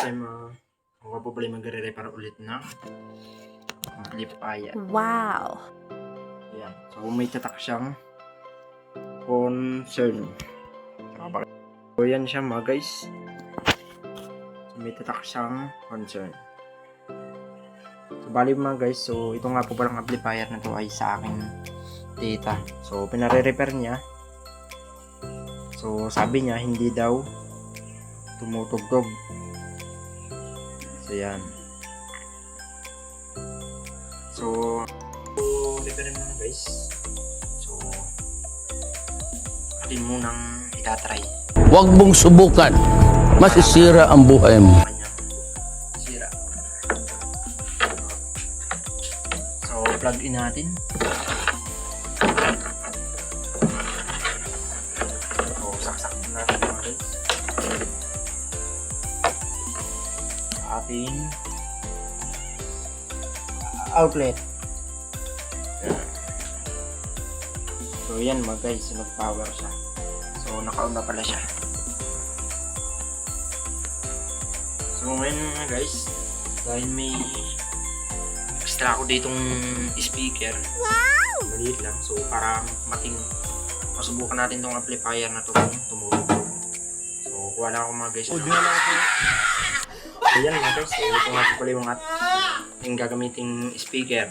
time ako po pala magre-repair ulit ng amplifier. Wow! Yan. So may tatak siyang concern. So yan siya mga guys. So, may tatak siyang concern. So bali mga guys, so ito nga po palang amplifier na to ay sa aking tita. So pinare-repair niya. So sabi niya hindi daw tumutugtog. So yan. So repair mo na guys. So atin munang itatry. Huwag mong subukan. Masisira ang buhay mo. Kanyang sira. So plug in natin. So saksak natin mga guys. Ating outlet. So yan mga guys, nag-power siya. So naka-on na pala siya. So ngayon mga guys, dahil may extra ako ditong speaker. Wow! Maliit lang. So para masubukan natin tong amplifier na to kung tumutugtog. So kuha lang ako mga guys. So yan mga guys, so ito nga po pala yung gagamiting speaker.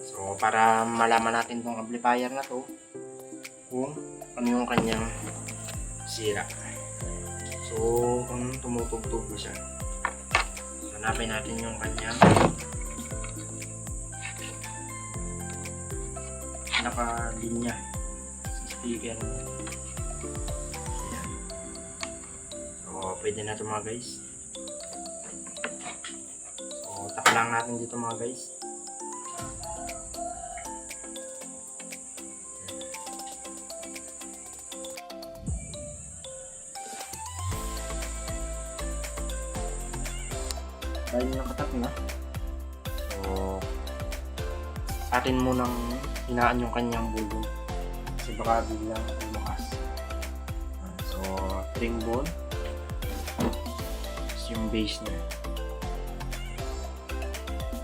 So para malaman natin tong amplifier na to kung ano yung kanyang sira. So kung tumutugtog na siya, hanapin natin yung kanyang nakalinya sa speaker. Ayan. So pwede na ito mga guys. So tap lang natin dito mga guys. Dahil nakatak na, so atin munang hinaan yung kanyang volume kasi baka biglang lumakas. So string ball, yung bass niya.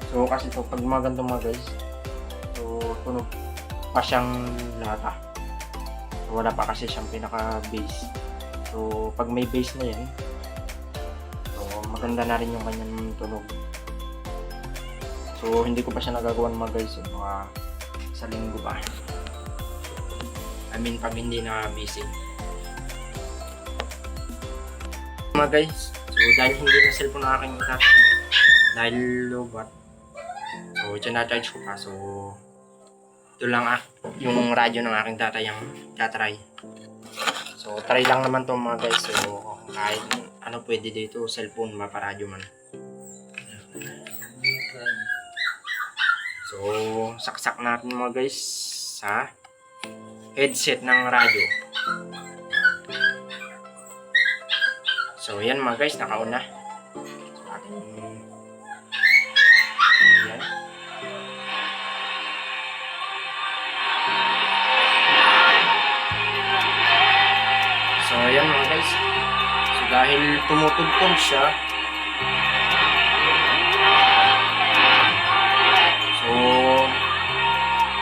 So kasi to pag mga ganito mga guys, so tunog pa siyang lata. So wala pa kasi siyang pinaka bass. So pag may bass na yan, maganda na rin yung kanyang tunog. So hindi ko pa siya nagagawan mga guys, mga sa linggo pa. I mean pag hindi na busy. Mga guys, so dahil hindi na cellphone na aking itatay, dahil low bat, so tina-charge ko pa. So ito lang yung radyo ng aking tatay yung tatry. So try lang naman to mga guys. So kahit ano pwede dito, cellphone, maparadyo man. So saksak natin mga guys sa headset ng radyo. So yan mga guys, naka-on na. So ating yan. So yan mga guys, so dahil tumutugtog siya, so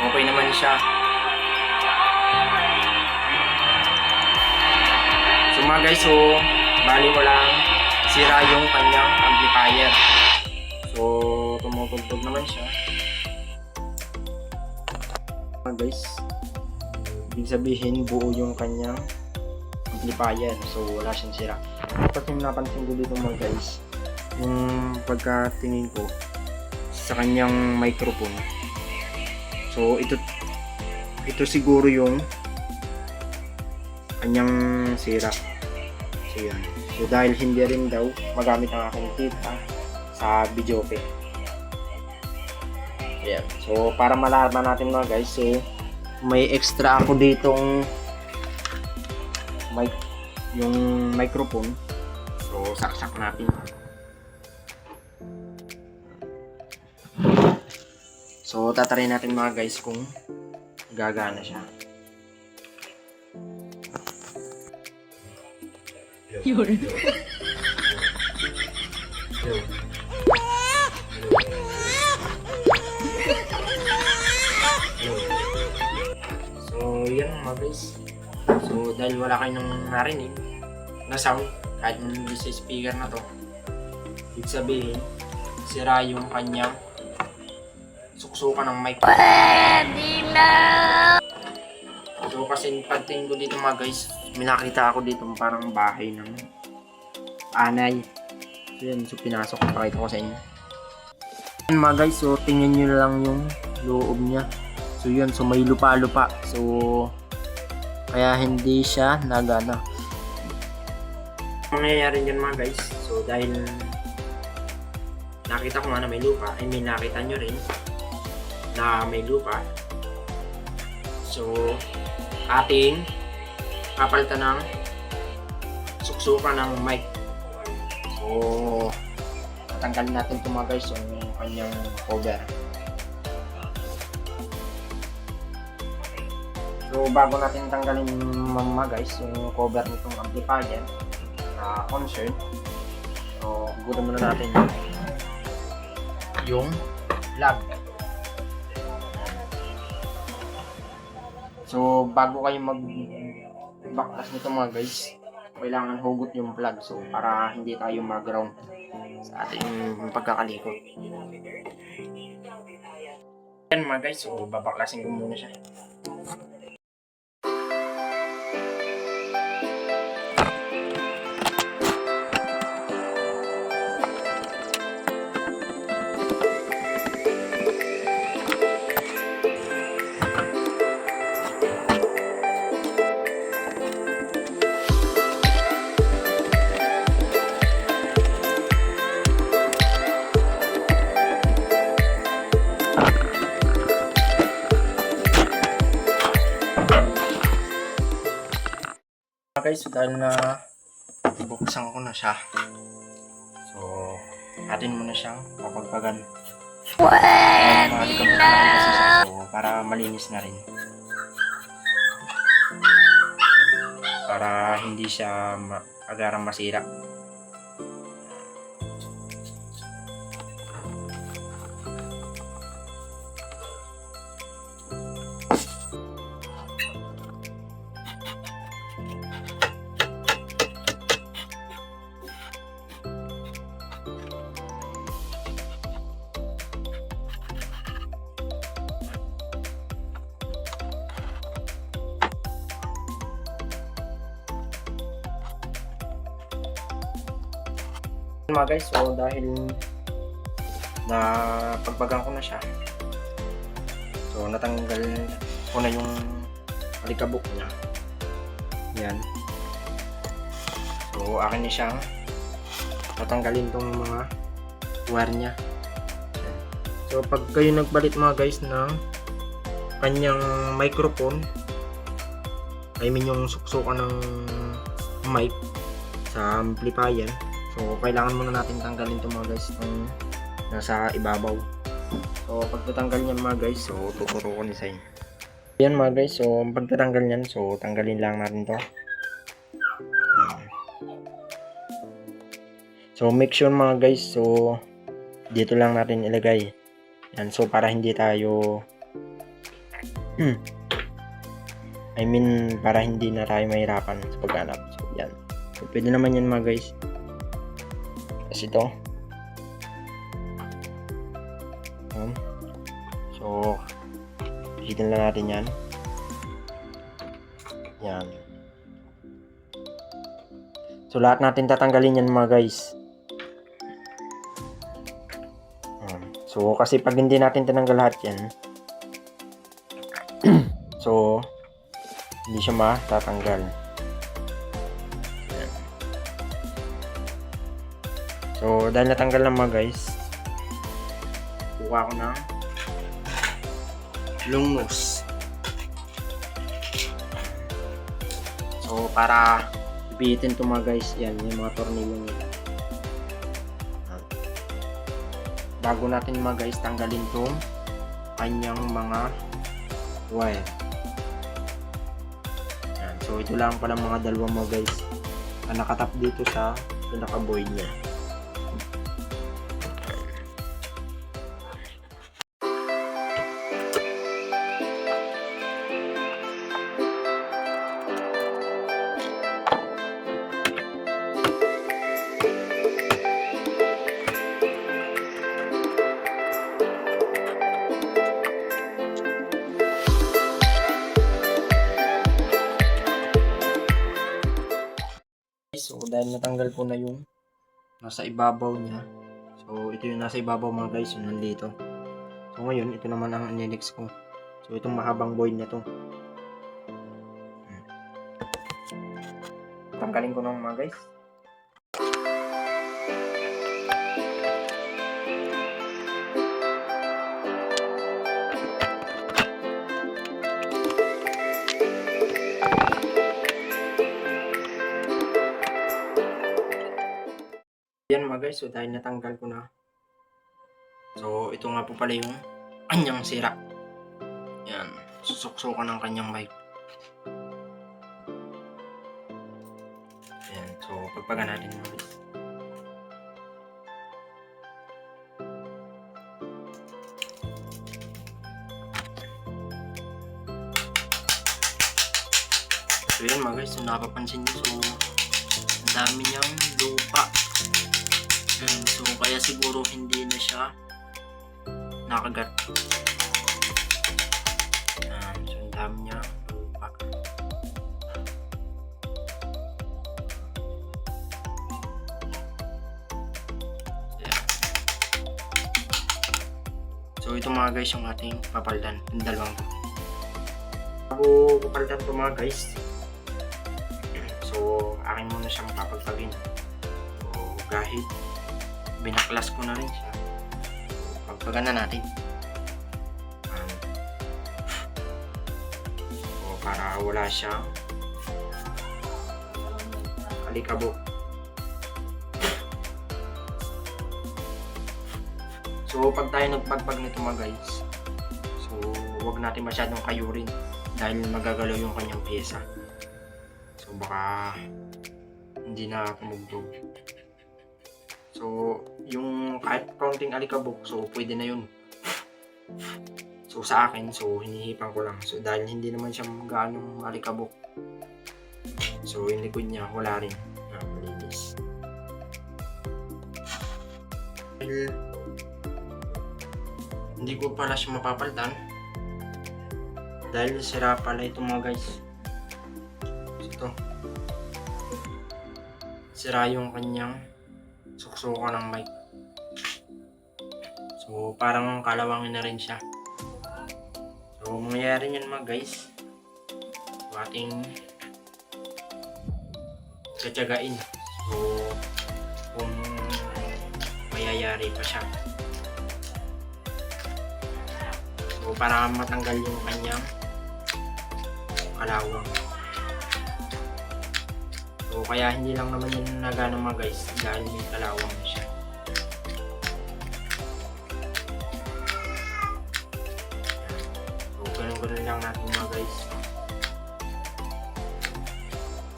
okay naman siya. So mga guys, so bali walang sira yung kanyang amplifier. So tumutugtog naman siya mga guys, ibig sabihin buo yung kanyang amplifier. So wala siyang sira. Tapos yung napansin ko dito mga guys, yung pagkatingin ko sa kanyang microphone, so ito siguro yung kanyang sira. So yan. So dahil hindi rin daw magamit ang aking tita sa videoke. Ayan. So para malaman natin mga guys, so may extra ako ditong yung microphone. So saksak natin. So tatry natin mga guys kung gagana siya. Yun. dahil wala kayong narinig na sound kahit hindi sa speaker na to, ibig sabihin sira yung kanyang suksukan ng mic. So kasi pagtingin ko dito mga guys, may nakita ako dito parang bahay ng anay. So yun, so pinasok ko, pakita ko sa inyo. Yan mga guys, so tingnan nyo na lang yung loob niya. So yun, so may lupa-lupa. So kaya hindi siya nagana. Mangyayari dyan mga guys, so dahil nakita ko nga na may lupa, I mean nakita nyo rin na may lupa. So ating papalitan ng suksukan ng mic. So tatanggalin natin ito mga guys, yung kanyang cover. So bago natin tanggalin mga guys yung cover nitong amplifier na concern, so gugulo muna natin yung plug. So bago kayo mag-backlas nito mga guys, kailangan hugot yung plug, so para hindi tayo mag-ground sa ating pagkakalikot. Yan mga guys, so babaklasin ko muna siya. Guys, so dahil na buksan ko na siya, so atin muna siyang papagpagan. Pwede na! So, para malinis na rin, para hindi siya agarang masira. Mga guys, so dahil na pagbagang ko na siya, so natanggal ko na yung alikabok niya. Yan. So akin na siyang tatanggalin tong mga wire niya. Yan. So pag kayo nagbalit mga guys ng kanyang microphone, I mean yung suksukan ng mic sa amplifier, so kailangan muna natin tanggalin ito mga guys ng nasa ibabaw. So pagtatanggal niyan mga guys, so tuturo ko ni sa inyo. Yan mga guys, so pagtatanggal niyan, so tanggalin lang natin to. So make sure mga guys, so dito lang natin ilagay. Yan, so para hindi tayo I mean para hindi na tayo mahirapan sa paghanap. So yan. So pwede naman yan mga guys. Ito. So hitin lang natin yan. Yan. So lahat natin tatanggalin yan mga guys. So kasi pag hindi natin tinanggal lahat yan, so hindi siya matatanggal. So dahil natanggal na mga guys, kuha ko ng long nose. So para ibitin to mga guys, yan yung mga tornilyo nila. Bago natin mga guys tanggalin tong kanyang mga wire. Yan. So ito lang pala mga dalawang mga guys na nakatap dito sa pinaka-void niya. natanggal ko na yung nasa ibabaw niya. So, ito yung nasa ibabaw mga guys, yung nandito. So, ngayon, ito naman ang inenex ko. So, itong mahabang void na to. Tanggalin ko ng mga guys. Yan mga guys, so dahil natanggal ko na. So ito nga po pala yung kanyang sira. Yan, susuksukan ng kanyang mic. Yan, so pagpaga natin mga guys. So yan mga guys, so napapansin nyo, so ang dami niyang lupa. So kaya siguro hindi na siya nakagat. So ang dami niya lupa. So ito mga guys yung ating papalitan, yung dalawang to. Bago papalitan to mga guys, so akin muna siyang papagpagin. So kahit binaklas ko na rin siya, pagpagan na natin. So para wala siyang alikabok. So pag tayo nagpagpag nito mga guys, so huwag natin masyadong kayurin dahil magagalaw yung kanyang pyesa. So baka hindi na kumugtog. So yung kahit kaunting alikabok, so pwede na yun. So sa akin, so hinihipan ko lang. So dahil hindi naman siya gaanong alikabok, so yung likod niya wala rin. Malinis. Hindi ko pala siya mapapalitan dahil sira pala ito mga guys. Ito, sira yung kanyang suksukan ng mic. So parang kalawangin na rin siya. So mangyayari nyan mga guys, so ating tsatsagain. So kung mayayari pa siya, so para matanggal yung kanyang kalawang. So kaya hindi lang naman yun nagano mga guys dahil may kalawang na siya. So ganun lang natin mga guys.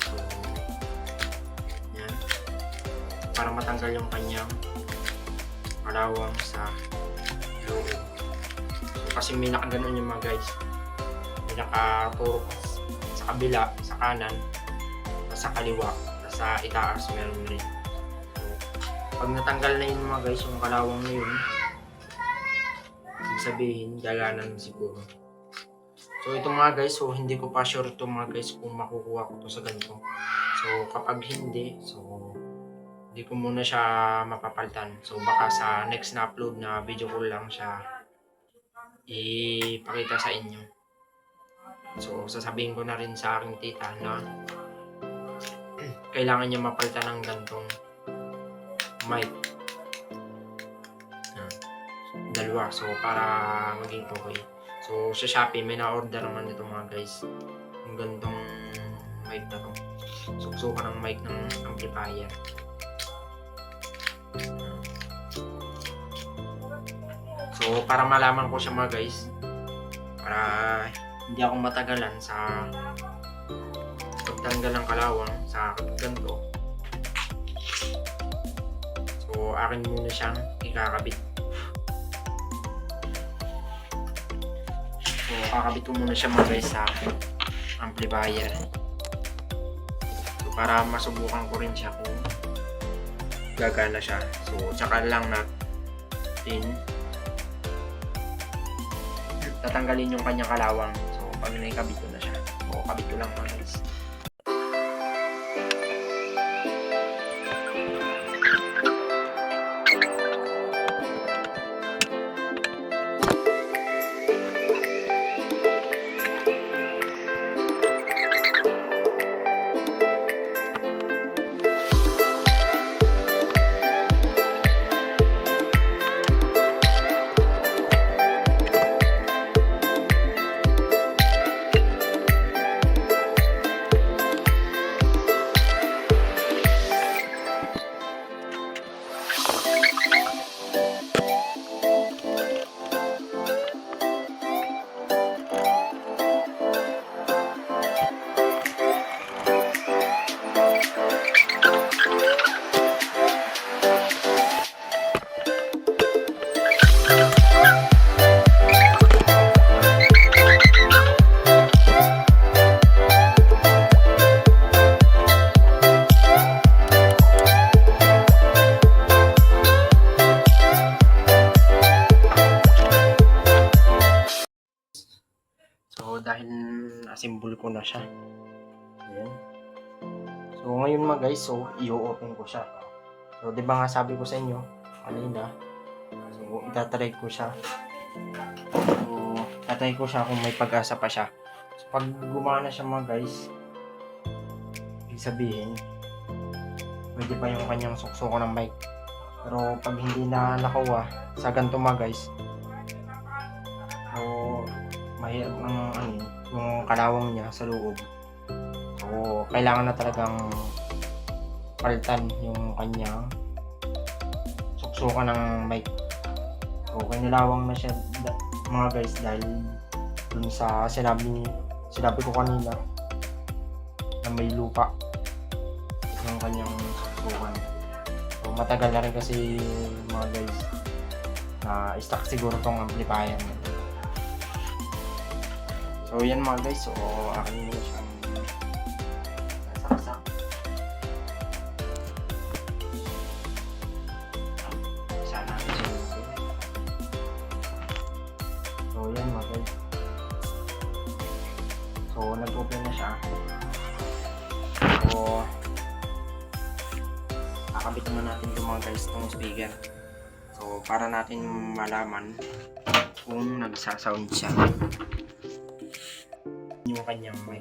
So yan, para matanggal yung kanyang kalawang sa loob. So kasi may nakaganon yung mga guys, may nakaturo sa kabila, sa kanan, sa kaliwa, sa itaas meron rin. So, pag natanggal na yun mga guys, yung kalawang na yun, ibig sabihin, gaganan siguro. So ito mga guys, so hindi ko pa sure ito mga guys kung makukuha ko to sa ganito. So kapag hindi, so hindi ko muna siya mapapalitan. So baka sa next na upload na video ko lang siya ipakita sa inyo. So sasabihin ko na rin sa aking tita na kailangan niya mapalitan ng gantong mic. Dalawa. So para maging okay. So sa Shopee may na-order naman ito mga guys. Yung gantong mic na to. Suksukan ng mic ng amplifier. So para malaman ko siya mga guys, para hindi ako matagalan sa pagtanggal ng kalawang sa ganito, so akin muna siyang ikakabit. So kakabit ko muna siya mga guys sa amplifier, so para masubukan ko rin siya kung gagana siya. So tsaka lang natin tatanggalin yung kanyang kalawang. So pag naikabit ko na siya, so kabit ko lang mga guys. Nakasimbol ko na siya. Ayan. So ngayon mga guys, so i-open ko siya. So di ba nga sabi ko sa inyo kanina, so itatry ko siya. So tatry ko siya kung may pag-asa pa siya. So pag gumana siya mga guys, ibig sabihin pwede pa yung kanyang suksoko ng mic. Pero pag hindi na nakuha sa ganito mga guys, so mahirap ng yung kalawang niya sa loob. So kailangan na talagang palitan yung kanyang suksukan ng mic. So kinilawang na siya mga guys dahil dun sa sinabi ko kanina na may lupa yung kanyang suksukan. So matagal na rin kasi mga guys na stock siguro tong amplifier na ito. So yan mga guys, so akin muna siyang nasaksak. Isa namin siya dito. So yan mga guys. So nag-open na siya. So kakabit naman natin ito mga guys, itong speaker. So para natin malaman kung nagsasound siya yung kanyang mic.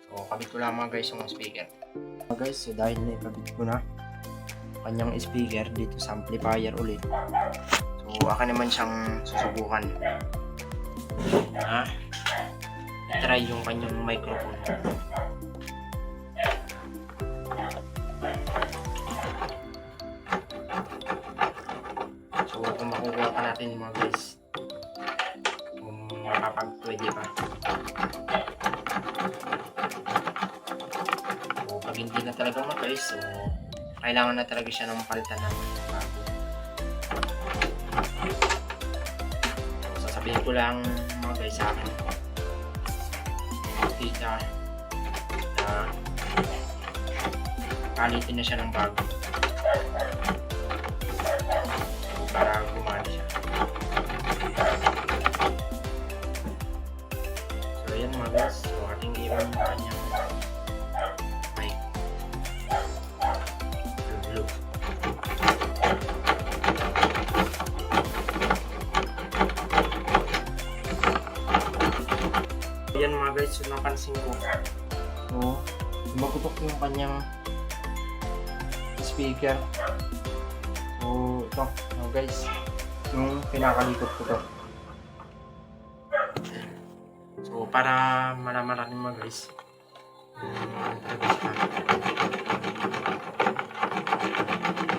So kabit ko lang mga guys yung speaker. Mga guys, so dahil naikabit ko na kanyang speaker dito sa amplifier ulit, so akin naman siyang susubukan na try yung kanyang microphone. So kung makukuha pa natin mga guys, kung makapag-pwede pa. So pag hindi na talaga mga guys, so kailangan na talaga siya ng palitan ng bago. So sasabihin ko lang mga guys sa akin, kita na palitin na siya ng bago. Para gumana siya. So ayan mga guys, so ating iwan yung kanyang mic. Blue. Ayan mga guys, so napansin ko, so magutok yung kanyang speaker. So ito, guys, yung pinakalikot ko to. So para malaman natin mga guys,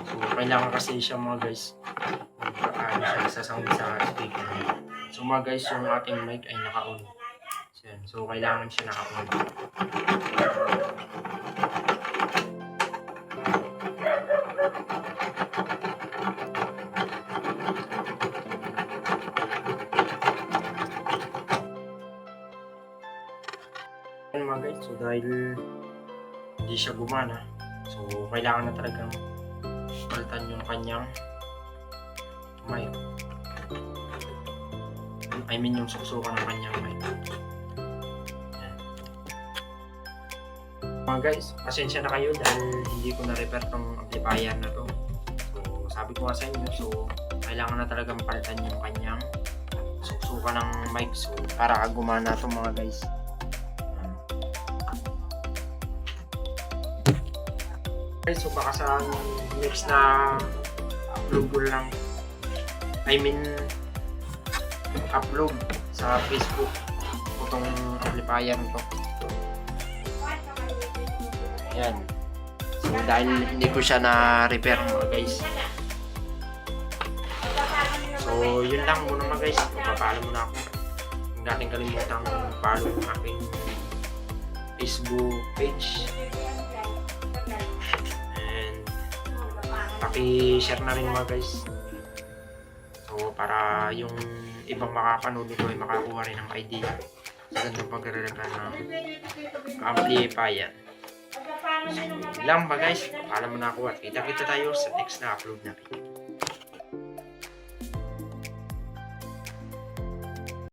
so kailangan kasi siya mga guys siya sa sound sa speaker. So mga guys, yung ating mic ay naka-on. So kailangan siya naka-on. Mga guys, so dahil hindi siya gumana, so kailangan na talagang palitan yung kanyang mic. I mean yung suksukan ng kanyang mic. Yan. Mga guys, pasensya na kayo dahil hindi ko na-repair tong amplifier na to. So sabi ko nga sa inyo, so kailangan na talagang palitan yung kanyang suksukan ng mic, so para gumana to mga guys. So baka sa next na upload ko lang, I mean upload sa Facebook itong amplifier nito. Yan. So dahil hindi ko siya na-repair mga guys. So yun lang muna mga guys. Papaalam muna ako. Huwag natin kalimutang follow ang aking Facebook page. I-share na rin mga guys. So para yung ibang makapanood nito ay makakuha rin ng idea sa gandang pagre-repair ng amplifier. So lang ba guys, paalam mo na ako at kita tayo sa next na upload natin.